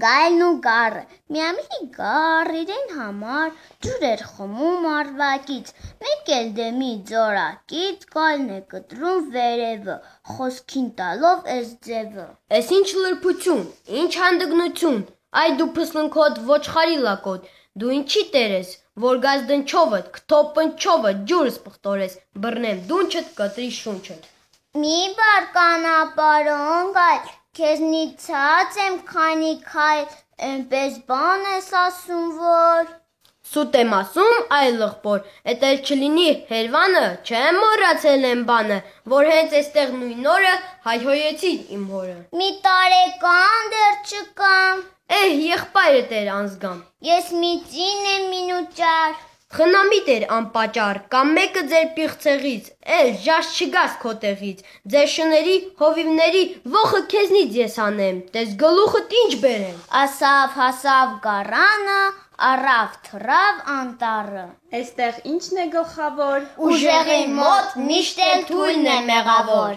Գայլն ու գառը, միամիտ գառ իրեն համար ջուր էր խմում արվակից, մեկ էլ դեմի ձորակից գայլն է կտրում վերևը, խոսքին տալով էս ձևը. Էս ինչ լրբություն, ինչ հանդգնություն, այ դու փսլնքոտ ոչխարի լակոտ, դու ինչի տեր ես, որ գազ դնչովդ, քթոп պնչովդ, ջուրս պղտորես, բռնեմ դունչդ, կտրի շունչդ. Մի բարկանա պարոն գայլ, քեզնից ցած եմ քանի քայլ, էնպես բան ես ասում, որ… Սուտ եմ ասում, այ լղբոր, էդ էլ չլինի հերվանը, չեմ մոռացել եմ բանը, որ հենց էստեղ նույն օրը հայհոյեցի իմ հորը. Մի տարեկան դեռ չկամ, եղբայրդ էր անզգամ, ես մի ծին եմ մինուճար, խնամիտ էր անպաճառ, կամ մեկը ձեր պիղծեղից, ժաշ չգաս քո տեղից, ձեր շների, հովիվների, ոխը քեզնից ես անեմ, տես գլուխդ ինչ բերեմ. ասավ հասավ գառանը, առավ թռավ անտառը, Էստեղ ինչն է գլխավոր, ուժեղի մոտ միշտ էլ թույլն է մեղավոր.